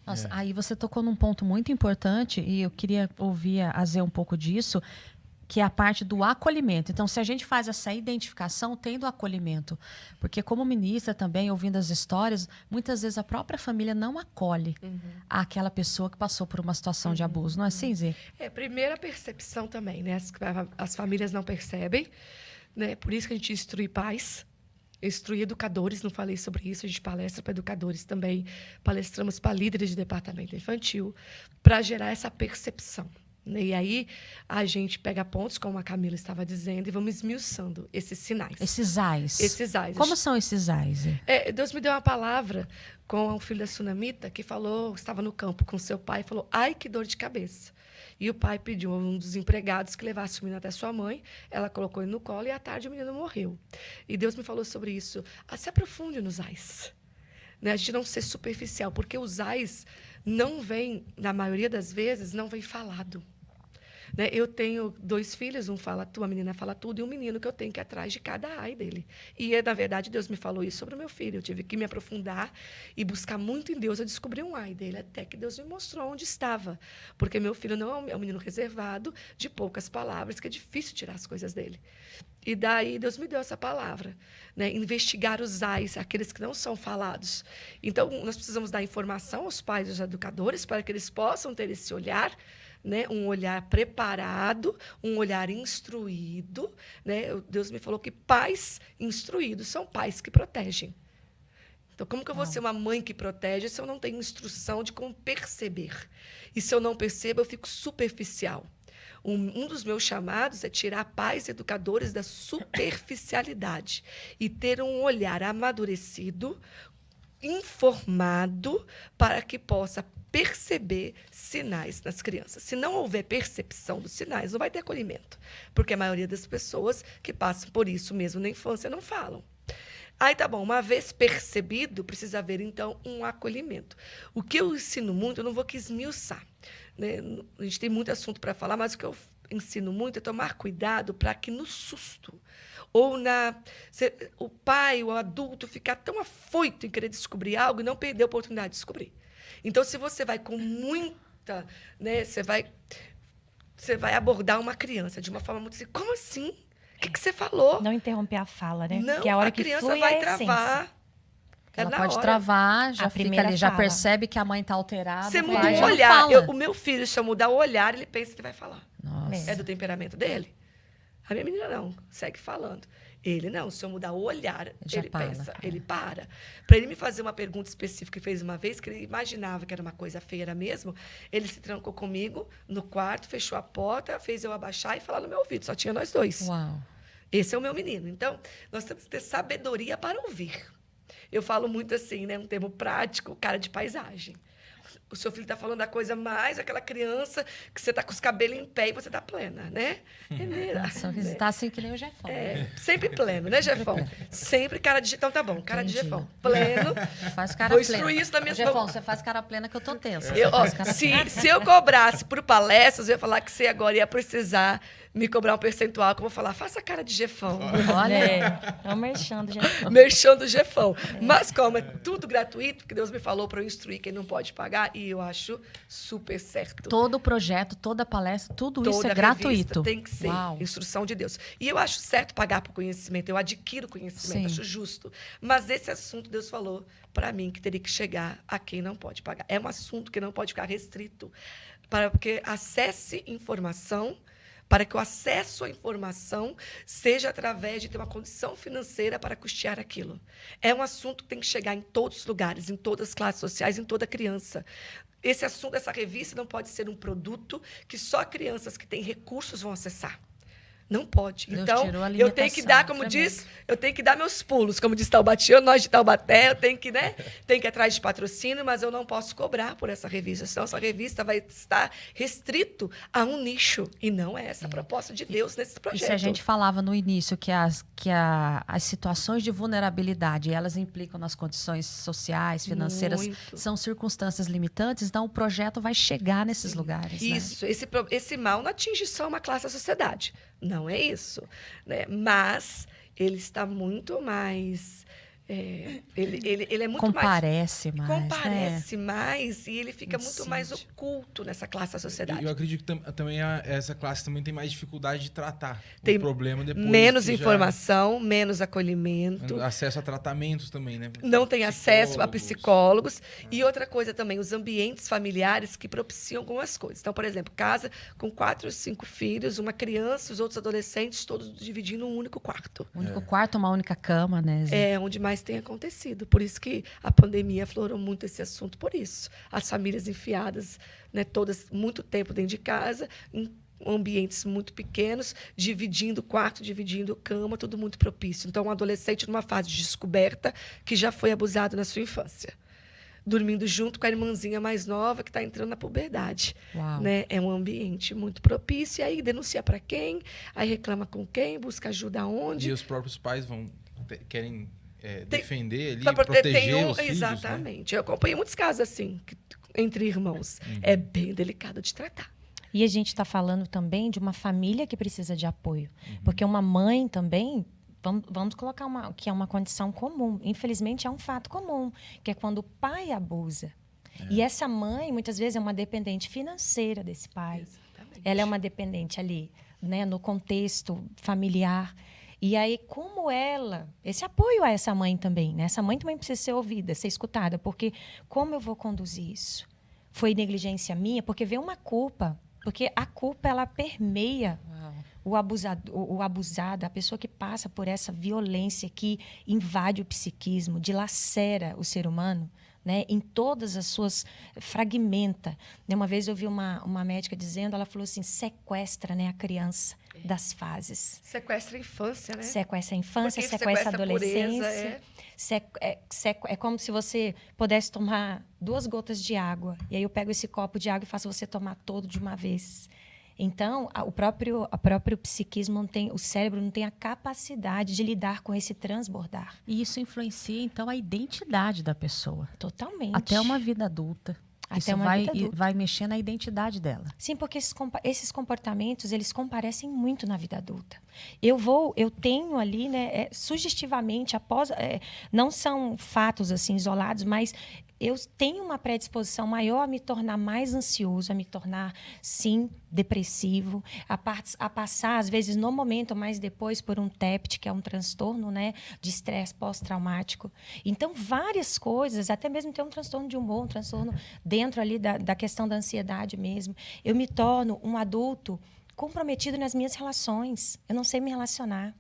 Nossa, aí você tocou num ponto muito importante e eu queria ouvir a Zé um pouco disso, que é a parte do acolhimento. Então, se a gente faz essa identificação, tendo acolhimento, porque como ministra também, ouvindo as histórias, muitas vezes a própria família não acolhe aquela pessoa que passou por uma situação de abuso. Não é assim, Zê? Primeira percepção também, né? As famílias não percebem, né? Por isso que a gente instrui pais, instrui educadores, não falei sobre isso, a gente palestra para educadores também, palestramos para líderes de departamento infantil, para gerar essa percepção. E aí a gente pega pontos, como a Camila estava dizendo, e vamos esmiuçando esses sinais. Esses ais. Esses ais. Como são esses ais? Deus me deu uma palavra com o filho da Sunamita, que falou, estava no campo com seu pai, e falou, ai, que dor de cabeça. E o pai pediu a um dos empregados que levasse o menino até sua mãe, ela colocou ele no colo e à tarde o menino morreu. E Deus me falou sobre isso. Se aprofunde nos ais. Né? A gente não ser superficial, porque os ais não vêm, na maioria das vezes, não vem falado. Né? Eu tenho 2 filhos, uma menina fala tudo, e um menino que eu tenho que ir atrás de cada ai dele. E, na verdade, Deus me falou isso sobre o meu filho. Eu tive que me aprofundar e buscar muito em Deus. Eu descobri um ai dele, até que Deus me mostrou onde estava. Porque meu filho não é um menino reservado, de poucas palavras, que é difícil tirar as coisas dele. E daí Deus me deu essa palavra, né? Investigar os ais, aqueles que não são falados. Então, nós precisamos dar informação aos pais e aos educadores para que eles possam ter esse olhar, né? Um olhar preparado, um olhar instruído. Né? Deus me falou que pais instruídos são pais que protegem. Então, como que eu vou ser uma mãe que protege se eu não tenho instrução de como perceber? E se eu não percebo, eu fico superficial. Um dos meus chamados é tirar pais educadores da superficialidade e ter um olhar amadurecido, informado, para que possa perceber sinais nas crianças. Se não houver percepção dos sinais, não vai ter acolhimento, porque a maioria das pessoas que passam por isso mesmo na infância não falam. Aí tá bom, uma vez percebido, precisa haver, então, um acolhimento. O que eu ensino muito, eu não vou aqui esmiuçar, né? A gente tem muito assunto para falar, mas o que eu ensino muito é tomar cuidado para que no susto, ou o pai, o adulto, ficar tão afoito em querer descobrir algo e não perder a oportunidade de descobrir. Então, se você vai com muita... Né, você vai abordar uma criança de uma forma muito assim, como assim? O que você falou? Não interromper a fala, né? Não, porque a hora que criança flui vai a travar. Ela pode travar, já fica ali, já percebe que a mãe está alterada. Você muda o olhar. O meu filho, se eu mudar o olhar, ele pensa que vai falar. Nossa. É do temperamento dele. A minha menina não, segue falando. Ele não, se eu mudar o olhar, ele pensa, ele para. Para ele me fazer uma pergunta específica que fez uma vez, que ele imaginava que era uma coisa feia mesmo, ele se trancou comigo no quarto, fechou a porta, fez eu abaixar e falar no meu ouvido. Só tinha nós 2. Uau. Esse é o meu menino. Então, nós temos que ter sabedoria para ouvir. Eu falo muito assim, né, um termo prático, cara de paisagem. O seu filho está falando da coisa mais, aquela criança que você está com os cabelos em pé e você está plena, né? Nossa, você está assim que nem o Jefão. Sempre pleno, né, Jefão? Sempre cara de... Então tá bom, cara de Jefão. Pleno. Faz cara Vou plena. instruir isso na minha... Jefão, você faz cara plena que eu tô tensa. Se eu cobrasse por palestras, eu ia falar que você agora ia precisar me cobrar um percentual, que eu vou falar, faça cara de Jefão. Olha, é o merchan do Jefão. Merchan do Jefão. Mas como é tudo gratuito, que Deus me falou para eu instruir quem não pode pagar, e eu acho super certo. Todo o projeto, toda a palestra, tudo isso é gratuito. Tem que ser instrução de Deus. E eu acho certo pagar por conhecimento, eu adquiro conhecimento, acho justo. Mas esse assunto, Deus falou para mim que teria que chegar a quem não pode pagar. É um assunto que não pode ficar restrito, porque acesse informação, para que o acesso à informação seja através de ter uma condição financeira para custear aquilo. É um assunto que tem que chegar em todos os lugares, em todas as classes sociais, em toda criança. Esse assunto, essa revista, não pode ser um produto que só crianças que têm recursos vão acessar. Não pode. Deus então, eu tenho que dar, como diz, eu tenho que dar meus pulos, como diz Taubatiano, nós de Taubaté, eu tenho que, né, tenho que ir atrás de patrocínio, mas eu não posso cobrar por essa revista, senão essa revista vai estar restrito a um nicho, e não é essa a proposta de Deus nesse projeto. E se a gente falava no início que as situações de vulnerabilidade, elas implicam nas condições sociais, financeiras, são circunstâncias limitantes, então o projeto vai chegar nesses lugares. Isso, né? Esse mal não atinge só uma classe da sociedade. Não é isso, né? Mas ele está muito mais Ele é muito Comparece mais. comparece mais e ele fica muito Incide. mais oculto nessa classe da sociedade. Eu acredito que também essa classe também tem mais dificuldade de tratar Tem o problema depois. menos que já- informação, menos acolhimento. Acesso a tratamentos também, né? Não tem acesso a Psicólogos. psicólogos. E outra coisa também, os ambientes familiares que propiciam algumas coisas. Então, por exemplo, casa com 4 ou 5 filhos, uma criança, os outros adolescentes, todos dividindo um único quarto. O único quarto, uma única cama, né, Zé? É onde mais tem acontecido. Por isso que a pandemia aflorou muito esse assunto, por isso. As famílias enfiadas, né, todas muito tempo dentro de casa, em ambientes muito pequenos, dividindo quarto, dividindo cama, tudo muito propício. Então, um adolescente numa fase de descoberta que já foi abusado na sua infância. Dormindo junto com a irmãzinha mais nova que está entrando na puberdade. Uau. Né? É um ambiente muito propício. E aí denuncia para quem? Aí reclama com quem? Busca ajuda aonde? E os próprios pais querem defender ali, Pra proteger tem os filhos, né? exatamente. Eu acompanhei muitos casos assim, entre irmãos. É bem delicado de tratar. E a gente está falando também de uma família que precisa de apoio. Porque uma mãe também, vamos colocar que é uma condição comum. Infelizmente, é um fato comum, que é quando o pai abusa. E essa mãe, muitas vezes, é uma dependente financeira desse pai. Exatamente. Ela é uma dependente ali, né, no contexto familiar. E aí, como esse apoio a essa mãe também, né? Essa mãe também precisa ser ouvida, ser escutada, porque como eu vou conduzir isso? Foi negligência minha? Porque vem uma culpa, porque a culpa, ela permeia o abusado, a pessoa que passa por essa violência que invade o psiquismo, dilacera o ser humano, né, em todas as suas... fragmenta. Uma vez eu vi uma médica dizendo, ela falou assim, sequestra, né, a criança das fases. Sequestra a infância, né? Sequestra a infância, Porque sequestra a sequestra a pureza, adolescência. É como se você pudesse tomar 2 gotas de água. E aí eu pego esse copo de água e faço você tomar todo de uma vez. Então, o próprio psiquismo não tem, o cérebro não tem a capacidade de lidar com esse transbordar. E isso influencia, então, a identidade da pessoa. Totalmente. Até uma vida adulta. Até Isso uma vida adulta. vai mexer na identidade dela. Sim, porque esses comportamentos, eles comparecem muito na vida adulta. Eu tenho ali, né, sugestivamente, não são fatos assim isolados, mas eu tenho uma predisposição maior a me tornar mais ansioso, a me tornar, sim, depressivo, a passar, às vezes, no momento, mas depois, por um TEPT, que é um transtorno, né, de estresse pós-traumático. Então, várias coisas, até mesmo ter um transtorno de humor, um transtorno dentro ali da questão da ansiedade mesmo. Eu me torno um adulto comprometido nas minhas relações. Eu não sei me relacionar.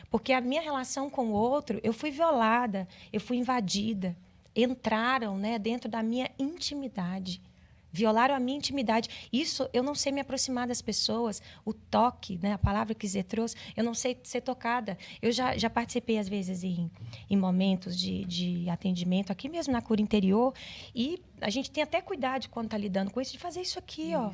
Porque a minha relação com o outro, eu fui violada, eu fui invadida. Entraram, né, dentro da minha intimidade. Violaram a minha intimidade. Isso, eu não sei me aproximar das pessoas. O toque, né, a palavra que Zé trouxe, eu não sei ser tocada. Eu já participei, às vezes, em momentos de atendimento, aqui mesmo na cura interior, e a gente tem até cuidado quando está lidando com isso, de fazer isso aqui, ó.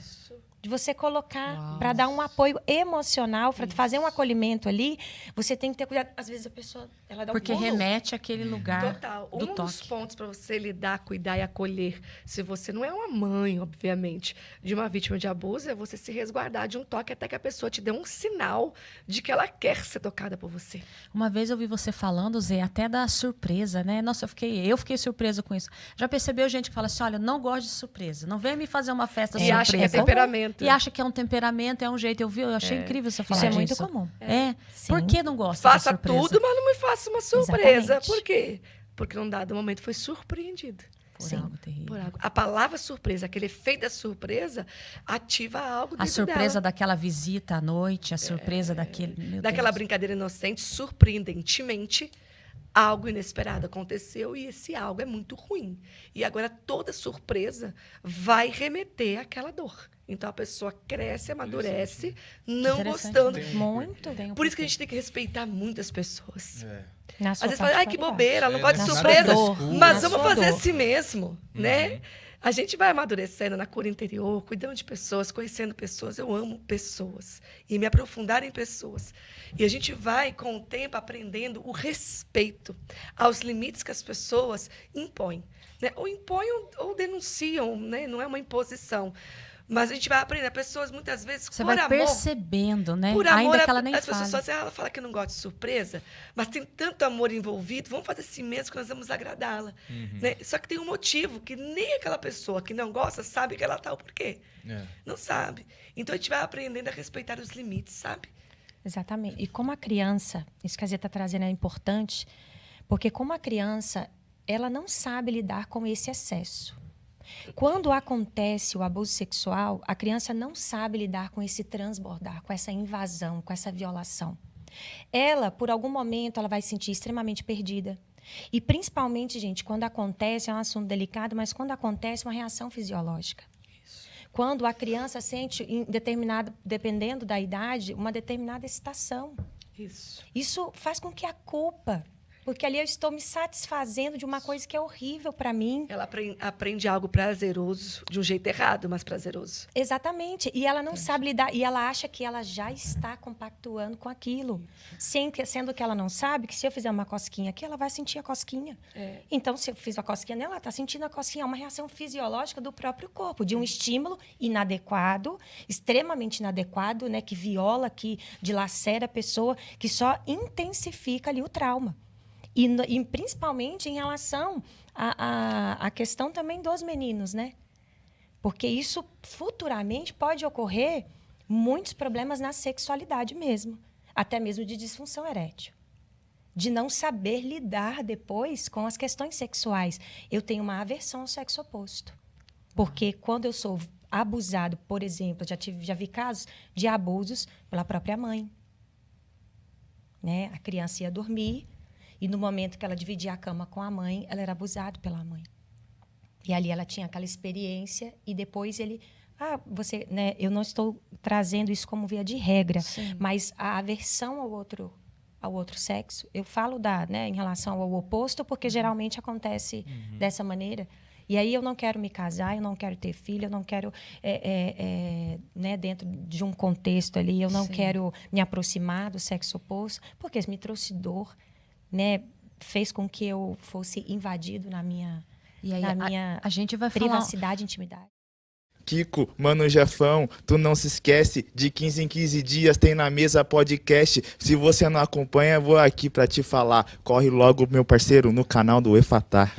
De você colocar para dar um apoio emocional, para fazer um acolhimento ali, você tem que ter cuidado. Às vezes a pessoa, ela dá Porque remete àquele lugar Total. do Um toque. dos pontos para você lidar, cuidar e acolher, se você não é uma mãe, obviamente, de uma vítima de abuso, é você se resguardar de um toque até que a pessoa te dê um sinal de que ela quer ser tocada por você. Uma vez eu vi você falando, Zé, até da surpresa, né? Nossa, eu fiquei surpresa com isso. Já percebeu gente que fala assim, olha, não gosto de surpresa. Não vem me fazer uma festa E surpresa. acha que é temperamento. E acha que é um temperamento, é um jeito. Eu achei incrível você falar Isso é disso. muito comum. É. Sim. Por que não gosta de Faça surpresa? tudo, mas não me faça uma surpresa. Exatamente. Por quê? Porque num dado momento foi surpreendido. Por algo terrível. Por algo. A palavra surpresa, aquele efeito da surpresa, ativa algo A dentro surpresa dela. daquela visita à noite, a surpresa daquele... Meu Daquela Deus. brincadeira inocente, surpreendentemente, algo inesperado aconteceu e esse algo é muito ruim. E agora toda surpresa vai remeter àquela dor. Então a pessoa cresce, amadurece, não Interessante. gostando. Muito. Por isso que a gente tem que respeitar muitas pessoas. Na Às sua vezes fala, ai, que particularidade. bobeira, ela não gosta de Na surpresa, sua dor. mas Na vamos sua fazer dor. assim mesmo, né? A gente vai amadurecendo na cura interior, cuidando de pessoas, conhecendo pessoas. Eu amo pessoas e me aprofundar em pessoas. E a gente vai, com o tempo, aprendendo o respeito aos limites que as pessoas impõem, né? Ou impõem ou denunciam, né? Não é uma imposição. Mas a gente vai aprender. Pessoas, muitas vezes, Você por vai amor... percebendo, né? Por amor, Ainda que ela nem as pessoas fale. falam assim, ela fala que não gosta de surpresa, mas tem tanto amor envolvido, vamos fazer assim mesmo que nós vamos agradá-la. Né? Só que tem um motivo que nem aquela pessoa que não gosta sabe que ela tá o porquê. Não sabe. Então a gente vai aprendendo a respeitar os limites, sabe? Exatamente. E como a criança, isso que a Zé está trazendo é importante, porque como a criança, ela não sabe lidar com esse excesso. Quando acontece o abuso sexual, a criança não sabe lidar com esse transbordar, com essa invasão, com essa violação. Ela, por algum momento, ela vai se sentir extremamente perdida. E principalmente, gente, quando acontece, é um assunto delicado, mas quando acontece uma reação fisiológica. Quando a criança sente, dependendo da idade, uma determinada excitação. Isso faz com que a culpa... Porque ali eu estou me satisfazendo de uma coisa que é horrível para mim. Ela aprende algo prazeroso, de um jeito errado, mas prazeroso. Exatamente. E ela não sabe lidar. E ela acha que ela já está compactuando com aquilo. Sendo que ela não sabe que se eu fizer uma cosquinha aqui, ela vai sentir a cosquinha. Então, se eu fiz uma cosquinha nela, ela está sentindo a cosquinha. É uma reação fisiológica do próprio corpo, de um estímulo inadequado, extremamente inadequado, né, que viola, que dilacera a pessoa, que só intensifica ali o trauma. E principalmente em relação à questão também dos meninos, né? Porque isso futuramente pode ocorrer muitos problemas na sexualidade mesmo, até mesmo de disfunção erétil, de não saber lidar depois com as questões sexuais. Eu tenho uma aversão ao sexo oposto, porque quando eu sou abusado, por exemplo, já vi casos de abusos pela própria mãe, né? A criança ia dormir. E no momento que ela dividia a cama com a mãe, ela era abusada pela mãe. E ali ela tinha aquela experiência e depois ele... você, né, eu não estou trazendo isso como via de regra, sim, mas a aversão ao outro sexo, eu falo né, em relação ao oposto, porque geralmente acontece dessa maneira. E aí eu não quero me casar, eu não quero ter filho, eu não quero, né, dentro de um contexto ali, eu não quero me aproximar do sexo oposto, porque isso me trouxe dor, né, fez com que eu fosse invadido na minha, a gente vai privacidade e intimidade. Kiko, mano Jefão, tu não se esquece, de 15 em 15 dias tem na mesa podcast. Se você não acompanha, eu vou aqui pra te falar. Corre logo, meu parceiro, no canal do Efatá.